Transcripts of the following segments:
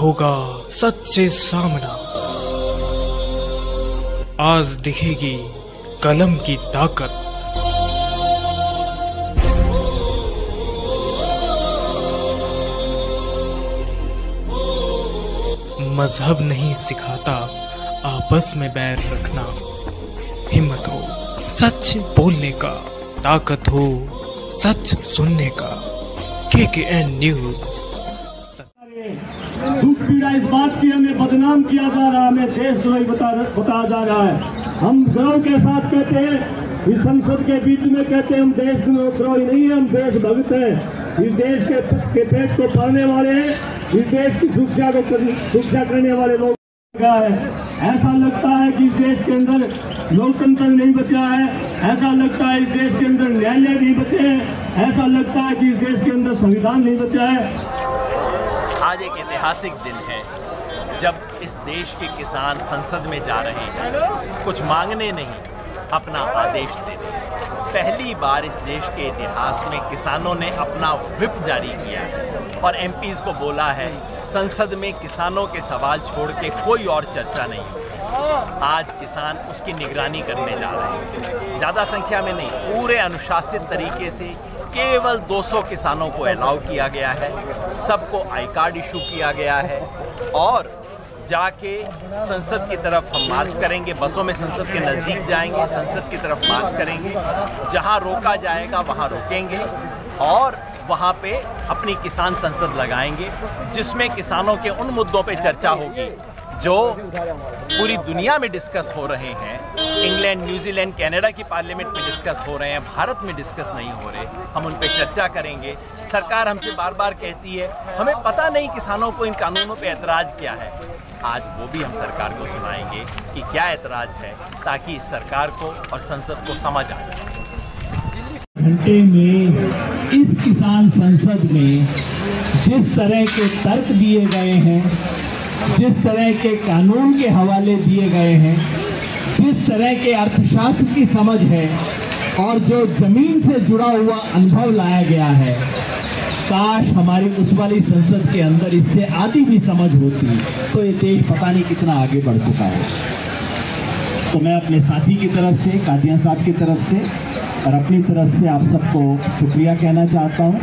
होगा सच से सामना। आज दिखेगी कलम की ताकत। मजहब नहीं सिखाता आपस में बैर रखना। हिम्मत हो सच बोलने का, ताकत हो सच सुनने का। KKN news. दुख पीड़ा इस बात की हमें बदनाम किया जा रहा है, हमें देशद्रोही बताया जा रहा है। हम गर्व के साथ कहते हैं, इस संसद के बीच में कहते हैं हम देशद्रोही नहीं है, हम देशभक्त हैं। इस देश के पेट को पालने वाले हैं, इस देश की शिक्षा करने वाले लोग है। ऐसा लगता है कि इस देश के अंदर लोकतंत्र नहीं बचा है, ऐसा लगता है इस देश के अंदर न्यायालय नहीं बचे हैं, ऐसा लगता है कि इस देश के अंदर संविधान नहीं बचा है। आज एक ऐतिहासिक दिन है जब इस देश के किसान संसद में जा रहे हैं, कुछ मांगने नहीं, अपना आदेश देने। पहली बार इस देश के इतिहास में किसानों ने अपना व्हिप जारी किया है और MPs को बोला है संसद में किसानों के सवाल छोड़ के कोई और चर्चा नहीं हो। आज किसान उसकी निगरानी करने जा रहे हैं, ज़्यादा संख्या में नहीं, पूरे अनुशासित तरीके से केवल 200 किसानों को अलाउ किया गया है, सबको आई कार्ड इशू किया गया है और जाके संसद की तरफ हम मार्च करेंगे। बसों में संसद के नज़दीक जाएंगे, संसद की तरफ मार्च करेंगे, जहां रोका जाएगा वहां रोकेंगे और वहां पे अपनी किसान संसद लगाएंगे, जिसमें किसानों के उन मुद्दों पे चर्चा होगी जो पूरी दुनिया में डिस्कस हो रहे हैं। इंग्लैंड, न्यूजीलैंड, कनाडा की पार्लियामेंट में डिस्कस हो रहे हैं, भारत में डिस्कस नहीं हो रहे। हम उन पे चर्चा करेंगे। सरकार हमसे बार बार कहती है हमें पता नहीं किसानों को इन कानूनों पे ऐतराज़ क्या है। आज वो भी हम सरकार को सुनाएंगे कि क्या ऐतराज़ है, ताकि इस सरकार को और संसद को समझ आ जाए। घंटे में इस किसान संसद में जिस तरह के तर्क दिए गए हैं, जिस तरह के कानून के हवाले दिए गए हैं, जिस तरह के अर्थशास्त्र की समझ है और जो जमीन से जुड़ा हुआ अनुभव लाया गया है, काश हमारी उस वाली संसद के अंदर इससे आधी भी समझ होती तो ये देश पता नहीं कितना आगे बढ़ चुका है। तो मैं अपने साथी की तरफ से, कादियां साहब की तरफ से और अपनी तरफ से आप सबको शुक्रिया कहना चाहता हूँ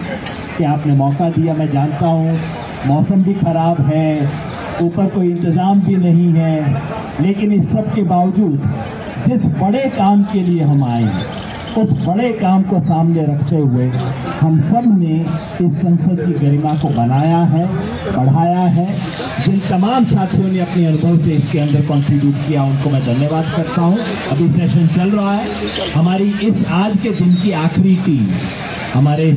कि आपने मौका दिया। मैं जानता हूँ मौसम भी खराब है, ऊपर कोई इंतज़ाम भी नहीं है, लेकिन इस सब के बावजूद जिस बड़े काम के लिए हम आए हैं, उस बड़े काम को सामने रखते हुए हम सब ने इस संसद की गरिमा को बनाया है, बढ़ाया है। जिन तमाम साथियों ने अपने अनुभव से इसके अंदर कंट्रीब्यूट किया, उनको मैं धन्यवाद करता हूं। अभी सेशन चल रहा है। हमारी इस आज के दिन की आखिरी टीम, हमारे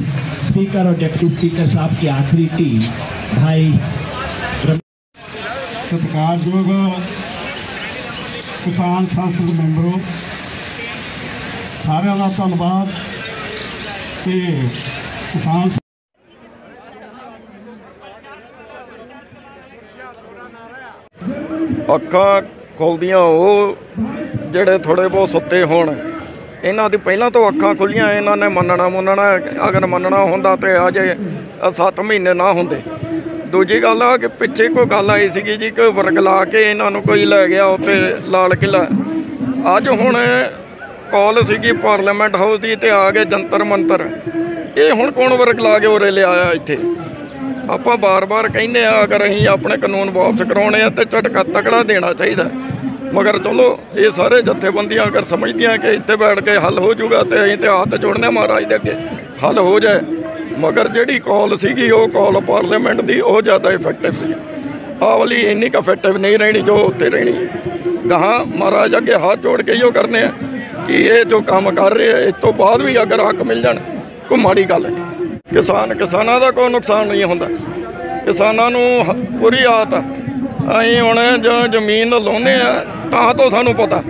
स्पीकर और डिप्टी स्पीकर साहब की आखिरी टीम, भाई सत्कारयोग किसान संसद मैंबरों, सारे का धन्यवाद। किसान ਅੱਖਾਂ ਖੁੱਲਦੀਆਂ ਉਹ ਜਿਹੜੇ ਥੋੜੇ ਬਹੁਤ ਸੁੱਤੇ ਹੋਣ, ਇਹਨਾਂ ਦੀ ਪਹਿਲਾਂ ਤੋਂ ਅੱਖਾਂ ਖੁੱਲੀਆਂ। ਇਹਨਾਂ ਨੇ ਮੰਨਣਾ ਅਗਰ ਮੰਨਣਾ ਹੁੰਦਾ ਤੇ ਅਜੇ 7 ਮਹੀਨੇ ਨਾ ਹੁੰਦੇ। ਦੂਜੀ ਗੱਲ ਆ ਕਿ ਪਿੱਛੇ ਕੋਈ ਗੱਲ ਆਈ ਸੀਗੀ ਜੀ ਕਿ ਵਰਗਲਾ ਕੇ ਇਹਨਾਂ ਨੂੰ ਕੋਈ ਲੈ ਗਿਆ ਉੱਥੇ ਲਾਲ ਕਿਲ੍ਹਾ। ਅੱਜ ਹੁਣ ਕਾਲ ਸੀਗੀ ਪਾਰਲੀਮੈਂਟ ਹਾਊਸ ਦੀ ਤੇ ਆ ਗਏ ਜੰਤਰ ਮੰਤਰ। ਇਹ ਹੁਣ ਕੌਣ ਵਰਗਲਾ ਕੇ ਉਰੇ ਲਿਆਇਆ ਇੱਥੇ? ਆਪਾਂ ਬਾਰ-ਬਾਰ ਕਹਿੰਦੇ ਆ ਅਗਰ ਅਸੀਂ ਆਪਣੇ ਕਾਨੂੰਨ ਵਾਪਸ ਕਰਾਉਣੇ ਆ ਤੇ ਝਟਕਾ ਤਕੜਾ ਦੇਣਾ ਚਾਹੀਦਾ। ਮਗਰ ਚਲੋ ਇਹ ਸਾਰੇ ਜਥੇਬੰਦੀਆਂ ਅਗਰ ਸਮਝਦੀਆਂ ਕਿ ਇੱਥੇ ਬੈਠ ਕੇ ਹੱਲ ਹੋ ਜਾਊਗਾ ਤੇ ਅਸੀਂ ਤੇ ਹੱਥ ਜੋੜਨੇ ਮਹਾਰਾਜ ਦੇ ਅੱਗੇ ਹੱਲ ਹੋ ਜਾਏ। मगर जी कॉल सी कॉल पार्लीमेंट की वो ज़्यादा इफेक्टिव सी। आह वाली इन्नी क इफेक्टिव नहीं रहनी जो उत्ते रहनी है। गहाँ महाराज अगे हाथ जोड़ के यो करने कि ये जो काम कर रहे हैं इस तो बाद भी अगर हक मिल जाए कोई माड़ी गल है। किसानों का कोई नुकसान नहीं होता। किसानों पूरी आदत अं हूँ जो जमीन लाने तां तो सानू पता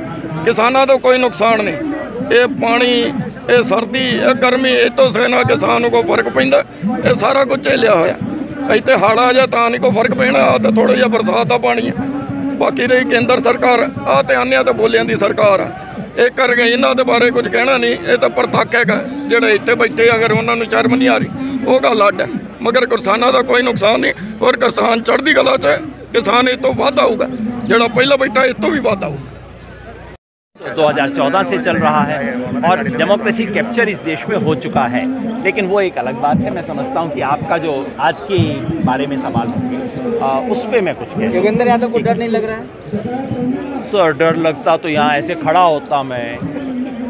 किसानों तो कोई नुकसान नहीं। ये पानी, ये सर्दी, ये गर्मी, ये तो सेना किसान को फर्क पैंदा। ये सारा कुछ झेलिया होया। इत्थे हड़ आ जाए तां नहीं कोई फर्क पैना। तो थोड़ा जिहा बरसात का पानी है। बाकी रही केंद्र सरकार, आ तो आने तो बोलियां दी सरकार आ। ਇਹ ਕਰਕੇ ਇਹਨਾਂ ਦੇ ਬਾਰੇ ਕੁਝ ਕਹਿਣਾ ਨਹੀਂ। ਇਹ ਤਾਂ ਪ੍ਰਤੱਖ ਹੈਗਾ, ਜਿਹੜੇ ਇੱਥੇ ਬੈਠੇ ਅਗਰ ਉਹਨਾਂ ਨੂੰ ਸ਼ਰਮ ਨਹੀਂ ਆ ਰਹੀ ਉਹ ਗੱਲ ਅੱਡ ਹੈ, ਮਗਰ ਕਿਸਾਨਾਂ ਦਾ ਕੋਈ ਨੁਕਸਾਨ ਨਹੀਂ। ਔਰ ਕਿਸਾਨ ਚੜ੍ਹਦੀ ਕਲਾ 'ਚ ਹੈ, ਕਿਸਾਨ ਇਹ ਤੋਂ ਵੱਧ ਆਊਗਾ, ਜਿਹੜਾ ਪਹਿਲਾਂ ਬੈਠਾ ਇਸ ਤੋਂ भी ਵੱਧ आऊगा। 2014 से चल रहा है और डेमोक्रेसी कैप्चर इस देश में हो चुका है, लेकिन वो एक अलग बात है। मैं समझता हूँ कि आपका जो आज के बारे में सवाल होंगे उस पर मैं कुछ कहूँ। योगेंद्र यादव को डर नहीं लग रहा है? सर डर लगता तो यहाँ ऐसे खड़ा होता मैं।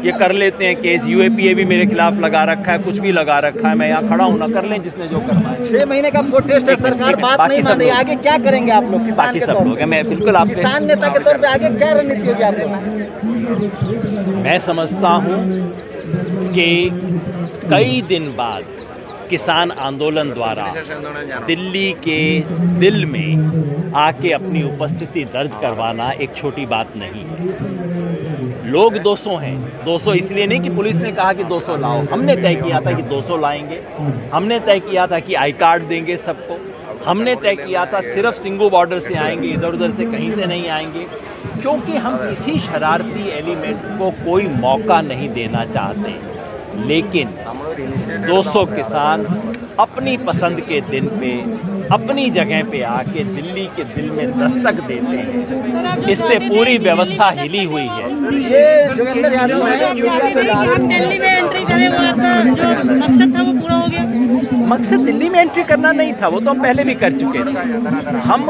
ये कर लेते हैं केस, यूएपीए भी मेरे खिलाफ लगा रखा है, कुछ भी लगा रखा है, मैं यहाँ खड़ा हूँ ना, कर लें जिसने जो करना है। 6 महीने का प्रोटेस्ट है, सरकार बात नहीं मान रही, आगे क्या करेंगे आप लोग? बाकी सब लोग हैं, मैं बिल्कुल आप किसान नेता के तौर पे आगे क्या रणनीति होगी आप लोग? मैं समझता हूँ कि कई दिन बाद किसान आंदोलन द्वारा दिल्ली के दिल में आके अपनी उपस्थिति दर्ज करवाना एक छोटी बात नहीं है। लोग 200 हैं, 200 इसलिए नहीं कि पुलिस ने कहा कि 200 लाओ, हमने तय किया था कि 200 लाएंगे, हमने तय किया था कि आई कार्ड देंगे सबको, हमने तय किया था सिर्फ सिंगू बॉर्डर से आएंगे, इधर उधर से कहीं से नहीं आएंगे, क्योंकि हम किसी शरारती एलिमेंट को कोई मौका नहीं देना चाहते। लेकिन 200 किसान अपनी पसंद के दिन पे अपनी जगह पे आके दिल्ली के दिल में दस्तक देते हैं, इससे पूरी व्यवस्था हिली हुई है। ये योगेंद्र यादव है, आप दिल्ली में एंट्री करें, वो आपका जो मकसद था वो पूरा हो गया? मकसद दिल्ली में एंट्री करना नहीं था, वो तो हम पहले भी कर चुके थे। हम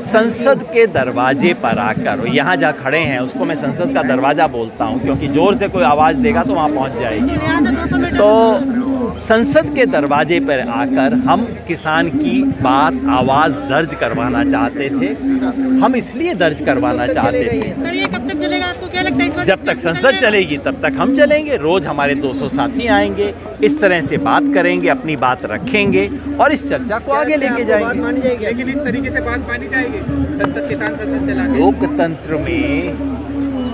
संसद के दरवाजे पर आकर, यहाँ जहाँ खड़े हैं उसको मैं संसद का दरवाज़ा बोलता हूँ, क्योंकि जोर से कोई आवाज़ देगा तो वहाँ पहुँच जाएगी। तो संसद के दरवाजे पर आकर हम किसान की बात, आवाज़ दर्ज करवाना चाहते थे। हम इसलिए दर्ज करवाना चाहते थे, सर ये कब तक चलेगा, आपको क्या लगता है? जब तक संसद चलेगी तब तक हम चलेंगे। रोज हमारे 200 साथी आएंगे, इस तरह से बात करेंगे, अपनी बात रखेंगे और इस चर्चा को आगे लेके जाएंगे। लेकिन इस तरीके से बात मानी जाएगी संसद, किसान संसद चला के? लोकतंत्र में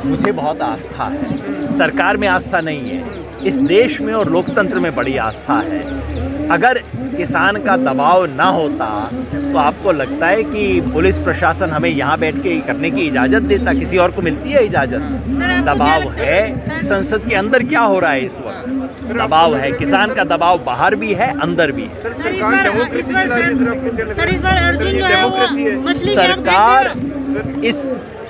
मुझे बहुत आस्था है, सरकार में आस्था नहीं है, इस देश में और लोकतंत्र में बड़ी आस्था है। अगर किसान का दबाव ना होता तो आपको लगता है कि पुलिस प्रशासन हमें यहाँ बैठ के करने की इजाज़त देता? किसी और को मिलती है इजाज़त? दबाव है। संसद के अंदर क्या हो रहा है इस वक्त? दबाव है, किसान का दबाव बाहर भी है, अंदर भी है।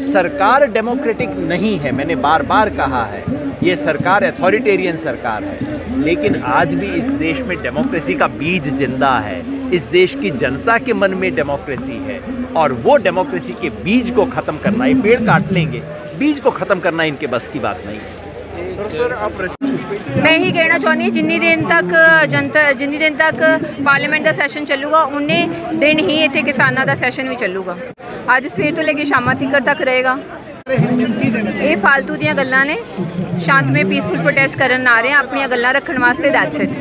सरकार डेमोक्रेटिक नहीं है, मैंने बार बार कहा है, ये सरकार अथॉरिटेरियन सरकार है। लेकिन आज भी इस देश में डेमोक्रेसी का बीज जिंदा है, इस देश की जनता के मन में डेमोक्रेसी है, और वो डेमोक्रेसी के बीज को ख़त्म करना, ये पेड़ काट लेंगे, बीज को ख़त्म करना इनके बस की बात नहीं है। मैं ही कहना चाहूँगी जिन्नी दिन तक पार्लीमेंट का सैशन चलूगा उन्ने दिन ही इतने किसानों का सैशन भी चलूगा। आज सवेर तो लेके शाम तक रहेगा। ये फालतू दियां गल्लां ने, शांतमय पीसफुल प्रोटेस्ट करन आ रहे हैं अपनी गल्लां रखने वास्ते। That's it.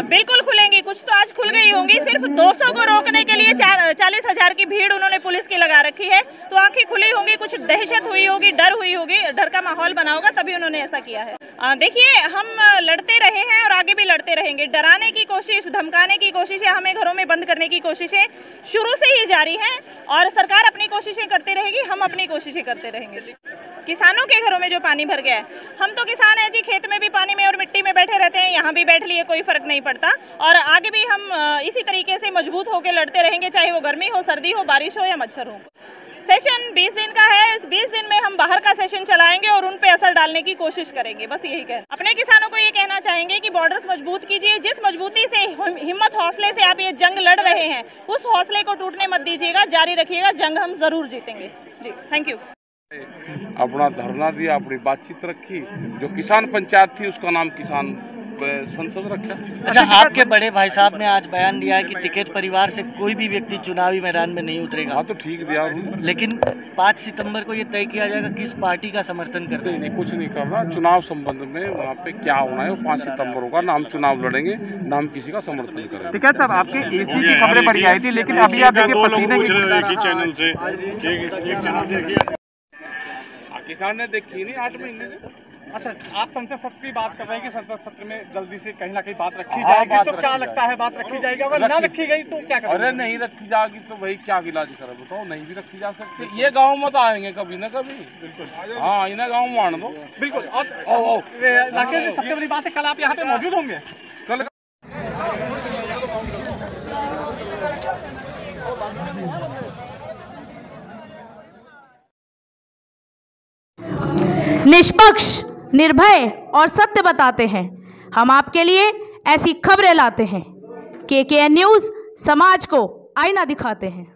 बिल्कुल खुलेंगी, कुछ तो आज खुल गई होंगी। सिर्फ 200 को रोकने के लिए 40,000 की भीड़ उन्होंने पुलिस की लगा रखी है, तो आंखें खुली होंगी, कुछ दहशत हुई होगी, डर हुई होगी, डर का माहौल बना होगा, तभी उन्होंने ऐसा किया है। देखिए, हम लड़ते रहे हैं और आगे भी लड़ते रहेंगे। डराने की कोशिश, धमकाने की कोशिश या हमें घरों में बंद करने की कोशिशें शुरू से ही जारी हैं, और सरकार अपनी कोशिशें करती रहेगी, हम अपनी कोशिशें करते रहेंगे। किसानों के घरों में जो पानी भर गया है, हम तो किसान हैं जी, खेत में भी पानी में और मिट्टी में बैठे रहते हैं, यहाँ भी बैठ लिए, कोई फर्क नहीं पड़ता। और आगे भी हम इसी तरीके से मजबूत होकर लड़ते रहेंगे, चाहे वो गर्मी हो, सर्दी हो, बारिश हो या मच्छर हो। सेशन 20 दिन का है, इस 20 दिन में हम बाहर का सेशन चलाएंगे और उन पे असर डालने की कोशिश करेंगे, बस यही कहना। अपने किसानों को ये कहना चाहेंगे कि बॉर्डर्स मजबूत कीजिए, जिस मजबूती से, हिम्मत, हौसले से आप ये जंग लड़ रहे हैं, उस हौसले को टूटने मत दीजिएगा, जारी रखिएगा, जंग हम जरूर जीतेंगे जी। Thank you. अपना धरना दिया, अपनी बातचीत रखी, जो किसान पंचायत थी उसका नाम किसान संसद रखा। अच्छा, आपके बड़े भाई साहब ने आज बयान दिया है कि टिकैत परिवार से कोई भी व्यक्ति चुनावी मैदान में नहीं उतरेगा। हाँ तो ठीक दिया, लेकिन 5 सितंबर को ये तय किया जाएगा किस पार्टी का समर्थन करना है। नहीं, कुछ नहीं करना। चुनाव संबंध में वहाँ पे क्या होना है वो 5 सितंबर होगा, नाम चुनाव लड़ेंगे, नाम किसी का समर्थन करेंगे। टिकैत साहब, आपके एसी की खबरें बड़ी आई थी, लेकिन अभी आप देखिए पसीने की चैनल से किसान ने देखी नहीं 8 महीने से। अच्छा, आप संसद सत्र की बात कर रहे हैं कि संसद सत्र में जल्दी से कहीं ना कहीं बात रखी जाएगी, तो क्या लगता है बात रखी जाएगी? अगर ना रखी गई तो क्या करेंगे? अरे नहीं रखी जाएगी तो भाई क्या इलाज करे बताओ, नहीं भी रखी जा सकती। ये गाँव मत आएंगे कभी ना कभी। बिल्कुल, हाँ, इन्हें गाँव मान दो। बिल्कुल। और राकेश जी, सबसे बड़ी बात है, कल आप यहाँ पे मौजूद होंगे? कल निष्पक्ष, निर्भय और सत्य बताते हैं। हम आपके लिए ऐसी खबरें लाते हैं। KKN न्यूज़ समाज को आईना दिखाते हैं।